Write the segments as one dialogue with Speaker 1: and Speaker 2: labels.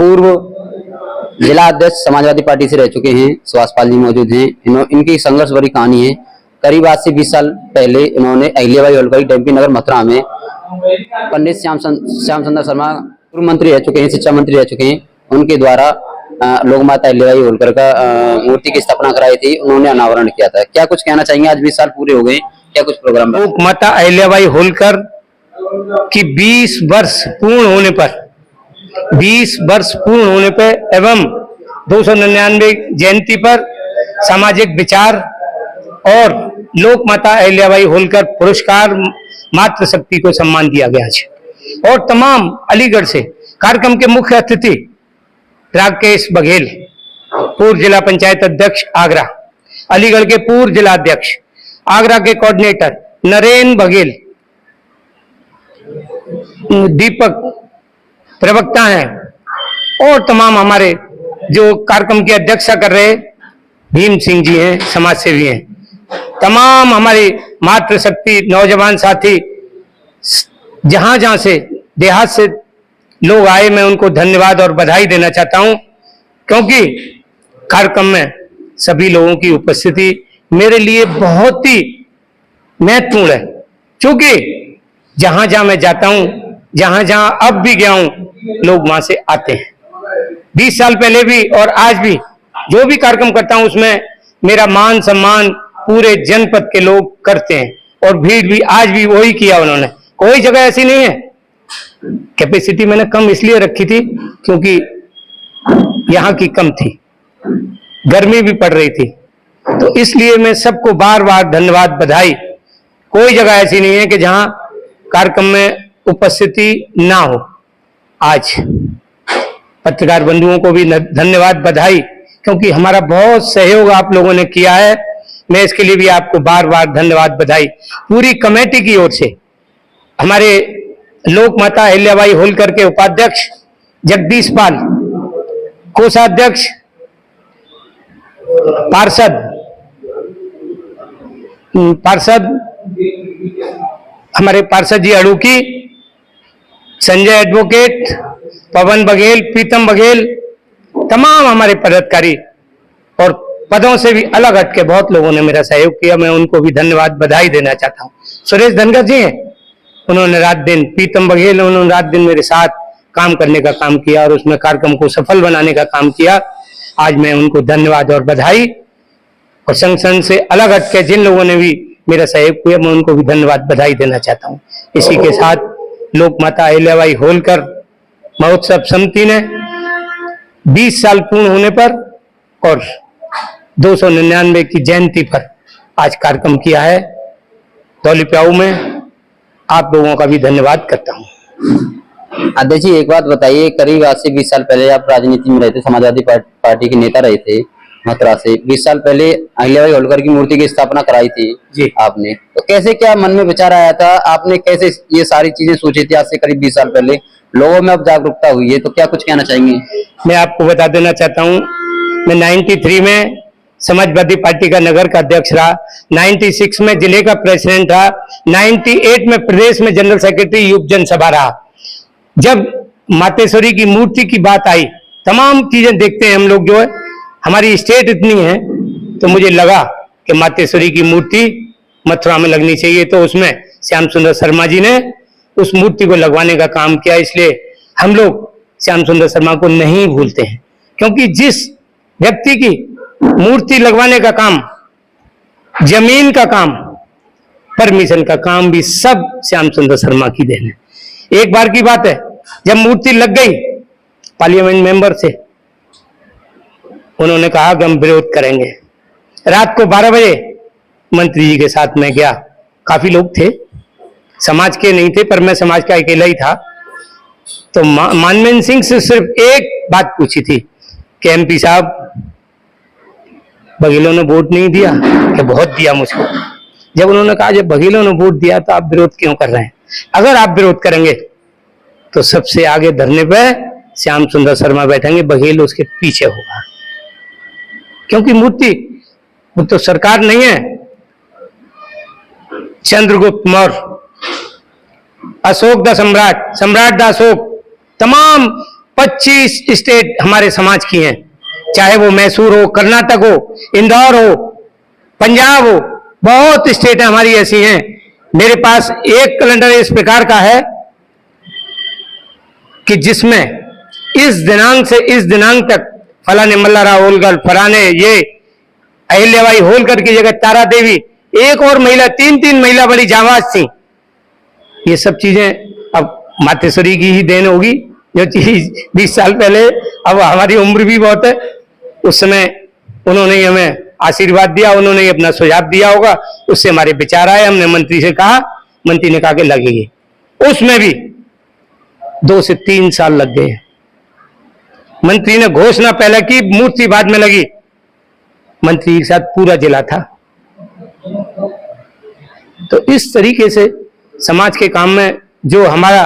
Speaker 1: पूर्व जिला अध्यक्ष समाजवादी पार्टी से रह चुके हैं, सुभाष पाल जी मौजूद हैं। इनकी संघर्ष भरी कहानी है। करीब आज से 20 साल पहले इन्होंने अहिल्याबाई होलकर डीएमपी नगर मथुरा में पंडित श्याम सुंदर शर्मा पूर्व मंत्री रह चुके हैं, शिक्षा मंत्री रह चुके हैं, उनके द्वारा लोक माता अहिल्याबाई होलकर का मूर्ति की स्थापना कराई थी, उन्होंने अनावरण किया था। क्या कुछ कहना चाहेंगे? आज 20 साल पूरे हो गए, क्या कुछ प्रोग्राम?
Speaker 2: लोक माता अहिल्याबाई होलकर की 20 वर्ष पूर्ण होने पर एवं 299 जयंती पर सामाजिक विचार और लोक माता अहिल्याबाई होलकर पुरस्कार मातृशक्ति को सम्मान दिया गया है। और तमाम अलीगढ़ से कार्यक्रम के मुख्य अतिथि राकेश बघेल, पूर्व जिला पंचायत अध्यक्ष आगरा, अलीगढ़ के पूर्व जिला अध्यक्ष, आगरा के कोऑर्डिनेटर नरेन बघेल, दीपक प्रवक्ता हैं, और तमाम हमारे जो कार्यक्रम की अध्यक्षता कर रहे भीम सिंह जी हैं, समाज सेवी हैं, तमाम हमारी मातृशक्ति नौजवान साथी जहां जहां से देहात से लोग आए, मैं उनको धन्यवाद और बधाई देना चाहता हूं, क्योंकि कार्यक्रम में सभी लोगों की उपस्थिति मेरे लिए बहुत ही महत्वपूर्ण है। क्योंकि जहां जहां मैं जाता हूं, जहां जहां अब भी गया हूं, लोग वहां से आते हैं। 20 साल पहले भी और आज भी जो भी कार्यक्रम करता हूं उसमें मेरा मान सम्मान पूरे जनपद के लोग करते हैं, और भीड़ भी आज भी वही किया उन्होंने। कोई जगह ऐसी नहीं है। कैपेसिटी मैंने कम इसलिए रखी थी क्योंकि यहाँ की कम थी, गर्मी भी पड़ रही थी, तो इसलिए मैं सबको बार बार धन्यवाद बधाई। कोई जगह ऐसी नहीं है कि जहां कार्यक्रम में उपस्थिति ना हो। आज पत्रकार बंधुओं को भी धन्यवाद बधाई, क्योंकि हमारा बहुत सहयोग आप लोगों ने किया है। मैं इसके लिए भी आपको बार बार धन्यवाद बधाई। पूरी कमेटी की ओर से हमारे लोक माता अहिल्याबाई होलकर के उपाध्यक्ष जगदीश पाल, कोषाध्यक्ष पार्षद हमारे पार्षद जी अड़ूकी, संजय एडवोकेट, पवन बघेल, प्रीतम बघेल, तमाम हमारे पदाधिकारी और पदों से भी अलग हटके बहुत लोगों ने मेरा सहयोग किया। मैं उनको भी धन्यवाद बधाई देना चाहता हूँ। सुरेश धनगर जी हैं, उन्होंने रात दिन, प्रीतम बघेल, उन्होंने रात दिन मेरे साथ काम करने का काम किया और उसमें कार्यक्रम को सफल बनाने का काम किया। आज मैं उनको धन्यवाद और बधाई, और संगठन से अलग हटके जिन लोगों ने भी मेरा सहयोग किया, मैं उनको भी धन्यवाद बधाई देना चाहता हूँ। इसी के साथ लोक माता अहिल्याबाई होलकर महोत्सव समिति ने 20 साल पूर्ण होने पर और 299 की जयंती पर आज कार्यक्रम किया है। दौली प्याऊ में आप लोगों का भी धन्यवाद करता हूँ।
Speaker 1: अध्यक्ष जी, एक बात बताइए, करीब आज से 20 साल पहले आप राजनीति में रहे थे, समाजवादी पार्टी के नेता रहे थे मथुरा से। 20 साल पहले अहिल्याबाई होलकर की मूर्ति की स्थापना कराई थी जी आपने, तो कैसे, क्या मन में विचार आया था? आपने कैसे ये सारी चीजें सोची थी? आज से करीब 20 साल पहले लोगों में अब जागरूकता हुई है, तो क्या कुछ कहना चाहेंगे?
Speaker 2: मैं आपको बता देना चाहता हूँ, मैं 93 में समाजवादी पार्टी का नगर का अध्यक्ष रहा, 96 में जिले का प्रेसिडेंट रहा, 98 में प्रदेश में जनरल सेक्रेटरी युव जनसभा रहा। जब मातेश्वरी की मूर्ति की बात आई, तमाम चीजें देखते हैं हम लोग, जो है हमारी स्टेट इतनी है, तो मुझे लगा कि मातेश्वरी की मूर्ति मथुरा में लगनी चाहिए। तो उसमें श्याम सुंदर शर्मा जी ने उस मूर्ति को लगवाने का काम किया। इसलिए हम लोग श्याम सुंदर शर्मा को नहीं भूलते हैं, क्योंकि जिस व्यक्ति की मूर्ति लगवाने का काम, जमीन का काम, परमिशन का काम भी सब श्याम सुंदर शर्मा की देन है। एक बार की बात है, जब मूर्ति लग गई, पार्लियामेंट मेंबर से उन्होंने कहा कि हम विरोध करेंगे। रात को 12 बजे मंत्री जी के साथ मैं गया, काफी लोग थे, समाज के नहीं थे, पर मैं समाज का अकेला ही था। तो मनमोहन सिंह से सिर्फ एक बात पूछी थी कि एमपी साहब, बघेलों ने वोट नहीं दिया कि बहुत दिया मुझको। जब उन्होंने कहा जब बघेलों ने वोट दिया तो आप विरोध क्यों कर रहे हैं? अगर आप विरोध करेंगे तो सबसे आगे धरने पे श्याम सुंदर शर्मा बैठेंगे, बघेल उसके पीछे होगा, क्योंकि मूर्ति वो तो सरकार नहीं है। चंद्रगुप्त मौर्य, अशोक द सम्राट, सम्राट द अशोक, तमाम 25 स्टेट हमारे समाज की हैं, चाहे वो मैसूर हो, कर्नाटक हो, इंदौर हो, पंजाब हो, बहुत स्टेटें हमारी ऐसी हैं। मेरे पास एक कैलेंडर इस प्रकार का है कि जिसमें इस दिनांक से इस दिनांक तक फलाने मल्लाराव होलकर, फलाने ये अहिल्याबाई होलकर की जगह तारा देवी, एक और महिला, 3 महिला बड़ी जांबाज थी। ये सब चीजें अब मातेश्वरी की ही देन होगी, जो चीज 20 साल पहले, अब हमारी उम्र भी बहुत है, उस समय उन्होंने हमें आशीर्वाद दिया, उन्होंने अपना सुझाव दिया होगा, उससे हमारे विचार आए, हमने मंत्री से कहा, मंत्री ने कहा कि लगेगी। उसमें भी 2 से 3 साल लग गए। मंत्री ने घोषणा पहले की, मूर्ति बाद में लगी। मंत्री के साथ पूरा जिला था। तो इस तरीके से समाज के काम में जो हमारा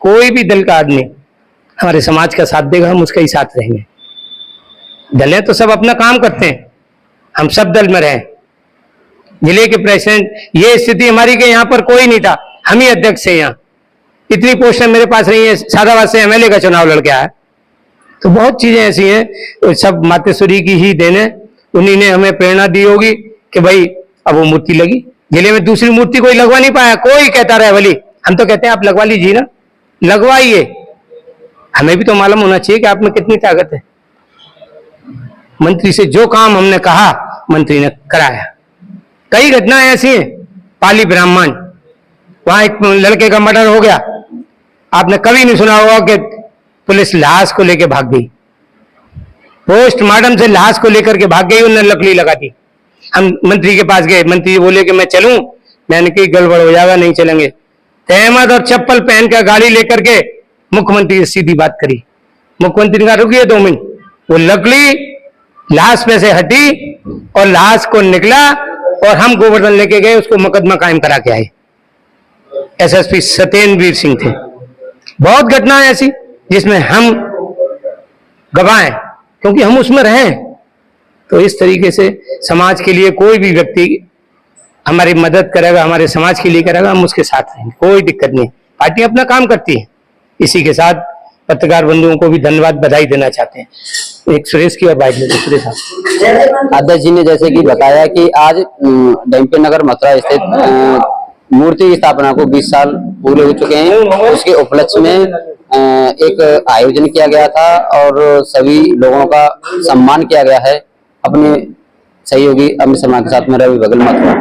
Speaker 2: कोई भी दल का आदमी हमारे समाज का साथ देगा, हम उसका ही साथ रहेंगे। दलें तो सब अपना काम करते हैं, हम सब दल में रहे। जिले के प्रेसिडेंट, ये स्थिति हमारी के यहाँ पर कोई नहीं था, हम ही अध्यक्ष हैं। यहाँ इतनी पोस्टें मेरे पास नहीं है, सादाबाद से एमएलए का चुनाव लड़ के आया। तो बहुत चीजें ऐसी हैं, तो सब मातेश्वरी की ही देन है। उन्हीं ने हमें प्रेरणा दी होगी कि भाई अब वो मूर्ति लगी। जिले में दूसरी मूर्ति कोई लगवा नहीं पाया, कोई कहता रहे भली, हम तो कहते हैं आप लगवा लीजिए ना, लगवाइए। हमें भी तो मालूम होना चाहिए कि आप में कितनी ताकत है। मंत्री से जो काम हमने कहा, मंत्री ने कराया। कई घटनाएं ऐसी हैं, पाली ब्राह्मण, वहां एक लड़के का मर्डर हो गया, आपने कभी नहीं सुना होगा कि पुलिस लाश को लेकर भाग गई, पोस्टमार्टम से लाश को लेकर के भाग गई, उन्होंने लकड़ी लगा दी। हम मंत्री के पास गए, मंत्री बोले कि मैं चलूं, मैंने कही गड़बड़ हो जाएगा, नहीं चलेंगे। तहमद और चप्पल पहन कर गाड़ी लेकर के मुख्यमंत्री से सीधी बात करी। मुख्यमंत्री ने कहा रुकिए 2 मिनट, वो लकड़ी लाश में से हटी और लाश को निकला और हम गोवर्धन लेके गए, उसको मुकदमा कायम करा के आए। एसएसपी सत्येंद्र सिंह थे। बहुत घटनाएं ऐसी जिसमें हम गवाह हैं, क्योंकि हम उसमें रहे। तो इस तरीके से समाज के लिए कोई भी व्यक्ति हमारी मदद करेगा, हमारे समाज के लिए करेगा, हम उसके साथ रहेंगे, कोई दिक्कत नहीं। पार्टी अपना काम करती है। इसी के साथ पत्रकार बंधुओं को भी धन्यवाद, बधाई देना चाहते हैं। एक सुरेश की और बाइक में सुरेश साहब।
Speaker 1: अध्यक्ष जी ने जैसे कि बताया कि आज डैम्पी नगर मथुरा स्थित मूर्ति की स्थापना को 20 साल पूरे हो चुके हैं। उसके उपलक्ष्य में एक आयोजन किया गया था और सभी लोगों का सम्मान किया गया है। अपने सहयोगी अमित शर्मा के साथ में रवि बगल मथुरा।